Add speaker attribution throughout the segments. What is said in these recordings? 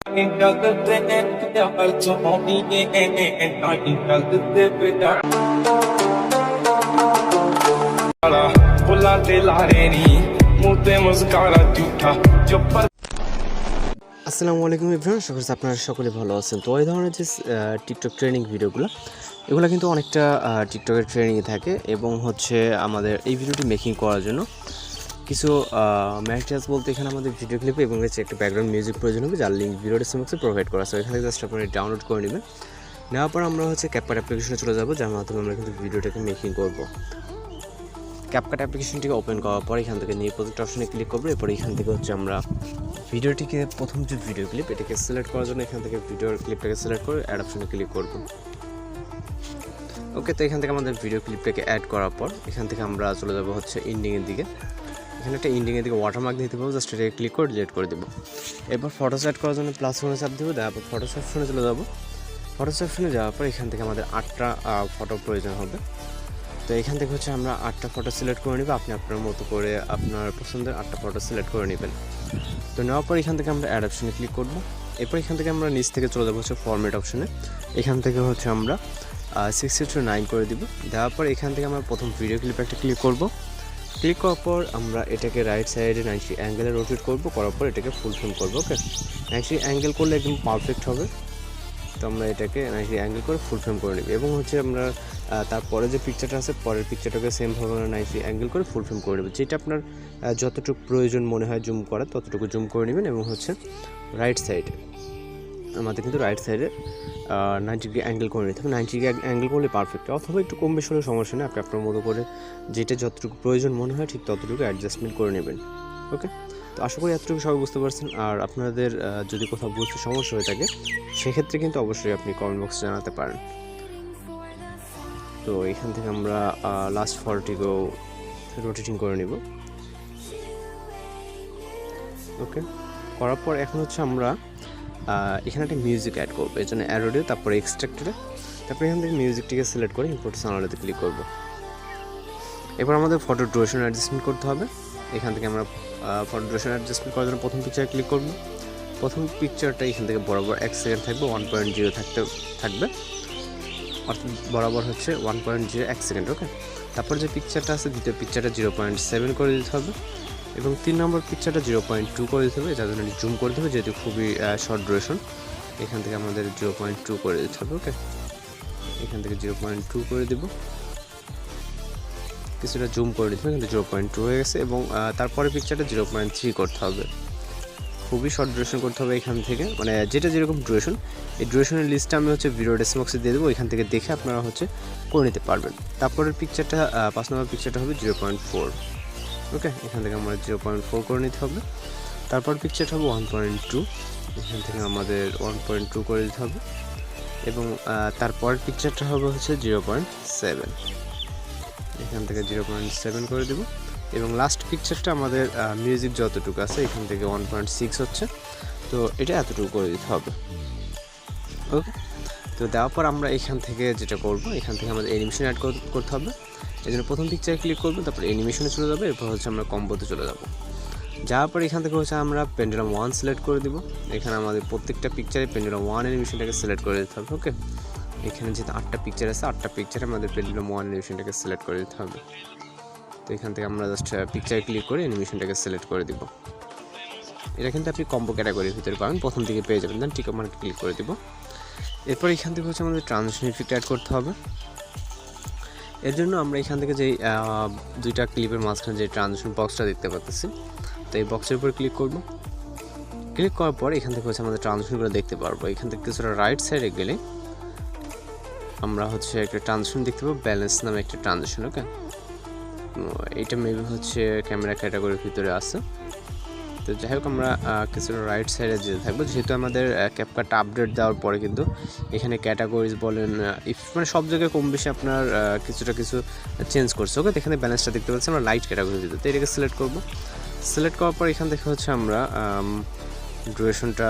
Speaker 1: আসসালামু আলাইকুম এভরিওয়ান, আশা করছি আপনারা সকলে ভালো আছেন। তো এই ধরনের যে টিকটক ট্রেনিং ভিডিওগুলো, এগুলো কিন্তু অনেকটা টিকটকের ট্রেনিংয়ে থাকে এবং হচ্ছে আমাদের এই ভিডিওটি মেকিং করার জন্য কিছু ম্যাটেরিয়ালস বলতে এখানে আমাদের ভিডিও ক্লিপে এবং হচ্ছে একটা ব্যাকগ্রাউন্ড মিউজিক প্রয়োজন হবে, যার লিঙ্ক ভিডিও ডিসক্রিপশনে প্রোভাইড করা আছে। এখানে জাস্ট আপনারা ডাউনলোড করে নেবেন। নেওয়ার পর আমরা হচ্ছে ক্যাপকাট অ্যাপ্লিকেশনে চলে যাব, যার মাধ্যমে আমরা কিন্তু ভিডিওটাকে মেকিং করব। ক্যাপকাট অ্যাপ্লিকেশনটিকে ওপেন করার পর এখান থেকে নিউ প্রজেক্ট অপশনে ক্লিক করবো। এরপর এখান থেকে হচ্ছে আমরা ভিডিওটিকে প্রথম যে ভিডিও ক্লিপ এটাকে সিলেক্ট করার জন্য এখান থেকে ভিডিওর ক্লিপটাকে সিলেক্ট করে অ্যাড অপশনে ক্লিক করব। ওকে, তো এখান থেকে আমাদের ভিডিও ক্লিপটাকে অ্যাড করার পর এখান থেকে আমরা চলে যাব হচ্ছে এন্ডিংয়ের দিকে। এখানে একটা এন্ডিংয়ের দিকে ওয়াটারমার্ক দিতে পারবো, জাস্ট এটাকে ক্লিক করে ডিলিট করে দেবো। এরপর ফটোস অ্যাড করার জন্য প্লাস ফোনে চাপ দেবো, তারপর ফটোস অপশনে চলে যাবো। ফটোস অপশনে যাওয়ার পর এখান থেকে আমাদের 8টা ফটো প্রয়োজন হবে। তো এখান থেকে হচ্ছে আমরা 8টা ফটো সিলেক্ট করে নেব। আপনি আপনার মতো করে আপনার পছন্দের 8টা ফটো সিলেক্ট করে নেবেন। তো নেওয়ার পর এখান থেকে আমরা অ্যাড অপশনে ক্লিক করব। এরপর এখান থেকে আমরা নিচ থেকে চলে যাবো হচ্ছে ফরম্যাট অপশনে। এখান থেকে হচ্ছে আমরা 60:9 করে দিব। দেওয়ার পর এখান থেকে আমরা প্রথম ভিডিও ক্লিপ একটা ক্লিক করব। ক্লিক করার পর আমরা এটাকে রাইট সাইডে 90 অ্যাঙ্গেলে রোটেট করব। করার পর এটাকে ফুল ফ্রেম করবো। ওকে, 90 অ্যাঙ্গেল করলে একদম পারফেক্ট হবে। তো আমরা এটাকে 90 অ্যাঙ্গেল করে ফুল ফ্রেম করে নেব এবং হচ্ছে আমরা তারপরে যে পিকচারটা আছে পরের পিকচারটাকে সেমভাবে আমরা 90 অ্যাঙ্গেল করে ফুল ফ্রেম করে নেব। যেটা আপনার যতটুকু প্রয়োজন মনে হয় জুম করা ততটুকু জুম করে নেবেন। এবং হচ্ছে রাইট সাইডে আমাদের কিন্তু রাইট সাইডে 90 ডিগ্রি অ্যাঙ্গেল করে নিতে হবে। 90 ডিগ্রি অ্যাঙ্গেল করলে পারফেক্ট, অথবা একটু কম বেশি হলে সমস্যা নেই। আপনি আপনার মতো করে যেটা যতটুকু প্রয়োজন মনে হয় ঠিক ততটুকু অ্যাডজাস্টমেন্ট করে নেবেন। ওকে, তো আশা করি এতটুকু সবাই বুঝতে পারছেন। আর আপনাদের যদি কোথাও বুঝতে সমস্যা হয়ে থাকে সেক্ষেত্রে কিন্তু অবশ্যই আপনি কমেন্ট বক্সে জানাতে পারেন। তো এখান থেকে আমরা লাস্ট 40কেও রোটেটিং করে নিব। ওকে, করার পর এখন হচ্ছে আমরা এখানে একটা মিউজিক অ্যাড করবো। এর জন্য অ্যারোডে তারপরে এক্সট্রাক্টরে, তারপরে এখান থেকে মিউজিকটিকে সিলেক্ট করে ইম্পোর্ট সাউন্ডে ক্লিক করব। এরপর আমাদের ফটো ডুরেশন অ্যাডজাস্টমেন্ট করতে হবে। এখান থেকে আমরা ফটো ডুরেশন অ্যাডজাস্টমেন্ট করার জন্য প্রথম পিকচারে ক্লিক করব। প্রথম পিকচারটা এখান থেকে বরাবর 1 সেকেন্ড থাকবে, 1.0 থাকবে, অর্থাৎ বরাবর হচ্ছে 1.0 1 সেকেন্ড। ওকে, তারপর যে পিকচারটা আছে দ্বিতীয় পিকচারটা 0.7 করে দিতে হবে এবং 3 নম্বর পিকচারটা 0.2 করে দিতে হবে। যার জন্য জুম করতে হবে, যেহেতু খুবই শর্ট ডিউরেশন। এখান থেকে আমাদের 0.2 করে দিতে হবে। ওকে, এখান থেকে 0.2 করে দেব, কিছুটা জুম করে দিতে হবে, কিন্তু 0.2 হয়ে গেছে। এবং তারপরে পিকচারটা 0.3 করতে হবে, খুবই শর্ট ডিউরেশন করতে হবে। এখান থেকে মানে যেটা যেরকম ডিউরেশন, এই ডিউরেশনের লিস্টটা আমি হচ্ছে ভিডিও ডেসক্রিপশনে দিয়ে দেবো, এখান থেকে দেখে আপনারা হচ্ছে করে নিতে পারবেন। তারপরের পিকচারটা 5 নম্বর পিকচারটা হবে 0.4। ওকে, এখান থেকে আমরা 0.4 করে নিতে হবে। তারপর পিকচারটা হবে 1.2, এখান থেকে আমাদের 1.2 করে দিতে হবে। এবং তারপরের পিকচারটা হবে হচ্ছে 0.7, এখান থেকে 0.7 করে দেব। এবং লাস্ট পিকচারটা আমাদের মিউজিক যতটুকু আছে এখান থেকে 1.6 হচ্ছে, তো এটা এতটুকু করে দিতে হবে। ওকে, তো দেওয়ার পর আমরা এখান থেকে যেটা করব, এখান থেকে আমাদের অ্যানিমেশন অ্যাড করতে হবে। এই জন্য প্রথম পিকচারে ক্লিক করবো, তারপর অ্যানিমেশনে চলে যাবে, এরপর হচ্ছে আমরা কম্বোতে চলে যাব। যাওয়ার পর এখান থেকে হচ্ছে আমরা পেন্ডুলাম 1 সিলেক্ট করে দিব। এখানে আমাদের প্রত্যেকটা পিকচারে পেন্ডুলাম 1 অ্যানিমেশনটাকে সিলেক্ট করে দিতে হবে। ওকে, এখানে যেহেতু 8টা পিকচার আছে 8টা পিকচারে আমাদের পেন্ডুলাম 1 অ্যানিমেশনটাকে সিলেক্ট করে দিতে হবে। তো এখান থেকে আমরা জাস্ট পিকচারে ক্লিক করে অ্যানিমেশনটাকে সিলেক্ট করে দিব। এটা কিন্তু আপনি কম্বো ক্যাটাগরির ভিতরে পাবেন, প্রথম দিকে পেয়ে যাবেন। দেন টিক মার্কে ক্লিক করে দিব। এরপর এখান থেকে হচ্ছে আমাদের ট্রানজিশন ইফেক্ট অ্যাড করতে হবে। এর জন্য আমরা এখান থেকে যেই 2টা ক্লিপের মাঝখানে যে ট্রানজিশন বক্সটা দেখতে পাচ্ছি, তো এই বক্সের উপর ক্লিক করব। ক্লিক করার পর এখান থেকে হচ্ছে আমাদের ট্রানজিশনগুলো দেখতে পারবো। এখান থেকে কিছুটা রাইট সাইডে গেলে আমরা হচ্ছে একটা ট্রানজিশন দেখতে পাবো, ব্যালেন্স নামে একটা ট্রানজিশন। ওকে, এইটা মেবি হচ্ছে ক্যামেরা ক্যাটাগরির ভিতরে আছে। তো যাই হোক, আমরা কিছুটা রাইট সাইডে যেতে থাকবো, যেহেতু আমাদের ক্যাপকাট আপডেট দেওয়ার পরে কিন্তু এখানে ক্যাটাগরিজ বলেন মানে সব জায়গায় কম বেশি আপনার কিছু চেঞ্জ করছে। ওকে, এখানে ব্যালেন্সটা দেখতে পাচ্ছি আমরা লাইট ক্যাটাগরি দিতে, তো এটাকে সিলেক্ট করব। সিলেক্ট করার পর এখান থেকে হচ্ছে আমরা ডিউরেশনটা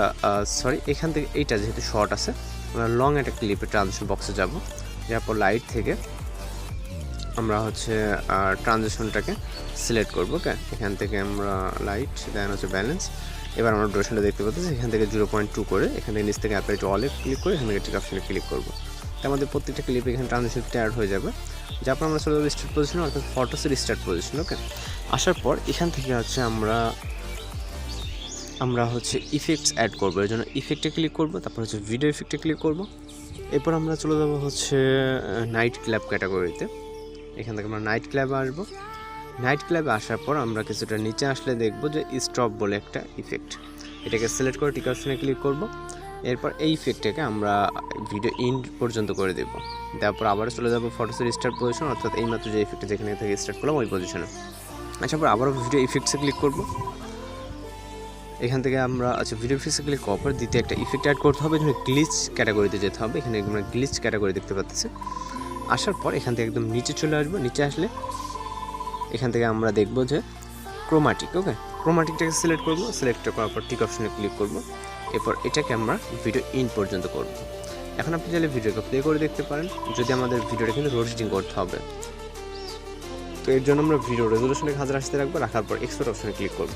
Speaker 1: এখান থেকে এইটা যেহেতু শর্ট আছে আমরা লং একটা ক্লিপে ট্রানজিশন বক্সে যাব। যার পর লাইট থেকে আমরা হচ্ছে ট্রানজিশনটাকে সিলেক্ট করবো। ওকে, এখান থেকে আমরা লাইট দেন হচ্ছে ব্যালেন্স। এবার আমরা ড্রেশনটা দেখতে পাচ্ছি, এখান থেকে 0.2 করে এখান থেকে নিচ থেকে অ্যাপ্লাই টু অলে ক্লিক করে এখান থেকে টিক অপশনে ক্লিক করবো। তো আমাদের প্রত্যেকটা ক্লিপে এখানে ট্রানজিশন অ্যাড হয়ে যাবে। যারপর আমরা চলে যাবো স্টার্ট পজিশন, অর্থাৎ ফটোসের স্টার্ট পজিশন। ওকে, আসার পর এখান থেকে হচ্ছে আমরা হচ্ছে ইফেক্টস অ্যাড করবো। এর জন্য ইফেক্টে ক্লিক করবো, তারপর হচ্ছে ভিডিও ইফেক্টে ক্লিক করবো। এরপর আমরা চলে যাবো হচ্ছে নাইট ক্ল্যাব ক্যাটাগরিতে। এখান থেকে আমরা নাইট ক্ল্যাবে আসবো। নাইট ক্ল্যাবে আসার পর আমরা কিছুটা নিচে আসলে দেখবো যে স্টপ বলে একটা ইফেক্ট, এটাকে সিলেক্ট করে টিক অপশনে ক্লিক করব। এরপর এই ইফেক্টটাকে আমরা ভিডিও ইন্ড পর্যন্ত করে দেব। তারপর আবার চলে যাবো ফটোসের স্টার্ট পজিশন, অর্থাৎ এইমাত্র যে ইফেক্টটা যেখানে থেকে স্টার্ট করলাম ওই পজিশনে। আচ্ছা, পর আবারও ভিডিও ইফেক্টসে ক্লিক করব। এখান থেকে আমরা ভিডিও ইফেক্টসে ক্লিক করার পর দ্বিতীয় একটা ইফেক্ট অ্যাড করতে হবে, এখানে গ্লিচ ক্যাটাগরিতে যেতে হবে। এখানে আমরা গ্লিচ ক্যাটাগরি দেখতে পাচ্ছি। আসার পর এখান থেকে একদম নিচে চলে আসবো। নিচে আসলে এখান থেকে আমরা দেখবো যে ক্রোমাটিক। ওকে, ক্রোমাটিকটাকে সিলেক্ট করব। সিলেক্ট করার পর টিক অপশনে ক্লিক করব। এরপর এটাকে আমরা ভিডিও ইন পর্যন্ত করব। এখন আপনি চাইলে ভিডিওকে প্লে করে দেখতে পারেন, যদি আমাদের ভিডিওটা কিন্তু রোটেটিং করতে হবে। তো এর জন্য আমরা ভিডিও রেজলিউশনকে 1080 রাখবো। রাখার পর এক্সপোর্ট অপশনে ক্লিক করব।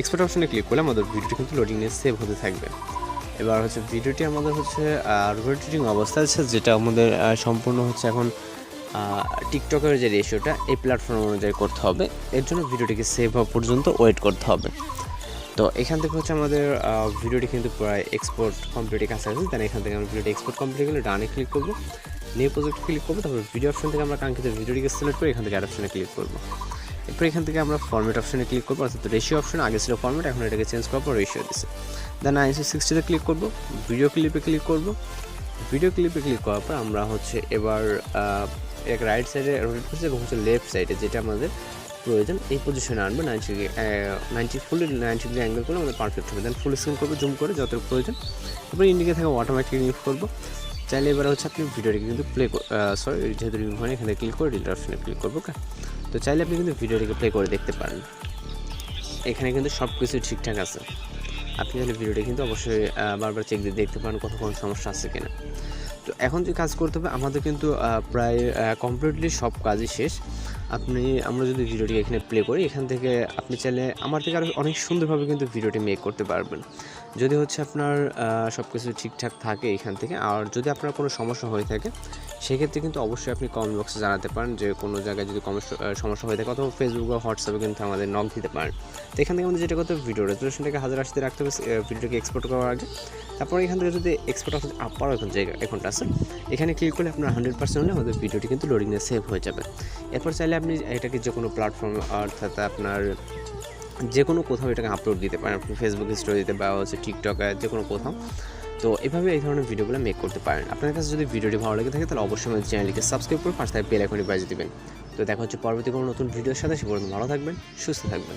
Speaker 1: এক্সপোর্ট অপশনে ক্লিক করলে আমাদের ভিডিওটি কিন্তু লোডিং নিয়ে সেভ হতে থাকবে। এবার হচ্ছে ভিডিওটি আমাদের হচ্ছে রোটেটিং অবস্থায় আছে, যেটা আমাদের সম্পূর্ণ হচ্ছে এখন টিকটকের যে রেশিওটা এই প্ল্যাটফর্ম অনুযায়ী করতে হবে। এর জন্য ভিডিওটিকে সেভ হওয়া পর্যন্ত ওয়েট করতে হবে। তো এখান থেকে হচ্ছে আমাদের ভিডিওটি কিন্তু প্রায় এক্সপোর্ট কমপ্লিটের কাছাকাছি। তাই এখান থেকে আমরা ভিডিওটি এক্সপোর্ট কমপ্লিট করলে ডানে ক্লিক করবো, নিউ প্রজেক্ট ক্লিক করবো। তারপর ভিডিও অপশন থেকে আমরা কাঙ্ক্ষিত ভিডিওটিকে সিলেক্ট করে এখান থেকে অ্যাড অপশনে ক্লিক করবো। এরপর এখান থেকে আমরা ফরম্যাট অপশনে ক্লিক করবো, অর্থাৎ রেশিও অপশন আগে ছিল ফরম্যাট, এখন এটাকে চেঞ্জ করার পর রেশিও দিচ্ছে। দেন 960-তে ক্লিক করবো, ভিডিও ক্লিপে ক্লিক করবো। ভিডিও ক্লিপে ক্লিক করার পর আমরা হচ্ছে এবার এক রাইট সাইডে রোটেট করছি এবং হচ্ছে লেফট সাইডে যেটা আমাদের প্রয়োজন এই পজিশনে আনবো। 90 ফুলি 90 ডিগ্রি অ্যাঙ্গেল করলে আমাদের পারফেক্ট হবে। দেন ফুল স্ক্রিন করবো, জুম করে যতটুকু প্রয়োজন। এরপর ইন্ডিকে থেকে অটোমেটিক রিমুভ করবো। চাইলে এবার হচ্ছে আপনি ভিডিওটিকে কিন্তু যেহেতু রিমুভ হয় এখানে ক্লিক করে ডিলিট অপশনে ক্লিক করবো। ওকে, তো চাইলে আপনি কিন্তু ভিডিওটিকে প্লে করে দেখতে পারেন। এখানে কিন্তু সব কিছু ঠিকঠাক আছে। আপনি চাইলে ভিডিওটি কিন্তু অবশ্যই বারবার চেক দিয়ে দেখতে পারেন কোথাও কোনো সমস্যা আছে কিনা। তো এখন যে কাজ করতে হবে আমাদের কিন্তু প্রায় কমপ্লিটলি সব কাজই শেষ। আমরা যদি ভিডিওটি এখানে প্লে করি, এখান থেকে আপনি চাইলে আমার থেকে আরও অনেক সুন্দরভাবে কিন্তু ভিডিওটি মেক করতে পারবেন, যদি হচ্ছে আপনার সব কিছু ঠিকঠাক থাকে এখান থেকে। আর যদি আপনার কোনো সমস্যা হয়ে থাকে সেক্ষেত্রে কিন্তু অবশ্যই আপনি কমেন্ট বক্সে জানাতে পারেন যে কোনো জায়গায় যদি সমস্যা হয়ে থাকে, অথবা ফেসবুক বা হোয়াটসঅ্যাপে কিন্তু আমাদের নক দিতে পারেন। তো এখান থেকে আমাদের যেটা করতে হবে, ভিডিও রেজলিউশনটাকে 1080-তে রাখতে হবে ভিডিওটাকে এক্সপোর্ট করার আগে। তারপর এখান থেকে যদি এক্সপোর্ট অপশন আপার এখনটা আছে, এখানে ক্লিক করলে আপনার 100% হলে আমাদের ভিডিওটি কিন্তু লোডিংয়ে সেভ হয়ে যাবে। এরপর চাইলে আপনি এটাকে যে কোনো প্ল্যাটফর্ম, অর্থাৎ আপনার যে কোনো কোথাও এটাকে আপলোড দিতে পারেন, আপনি ফেসবুক স্টোরিতে বা হচ্ছে টিকটকে, যে কোনো কোথাও। তো এভাবে এই ধরনের ভিডিওগুলো মেক করতে পারেন। আপনার কাছে যদি ভিডিওটি ভালো লেগে থাকে তাহলে অবশ্যই আমাদের চ্যানেলটিকে সাবস্ক্রাইব করে পাশে বেল আইকনটি বাজিয়ে দিবেন। তো দেখা হচ্ছে পরবর্তী কোনো নতুন ভিডিওর সাথে। সে পর্যন্ত ভালো থাকবেন, সুস্থ থাকবেন।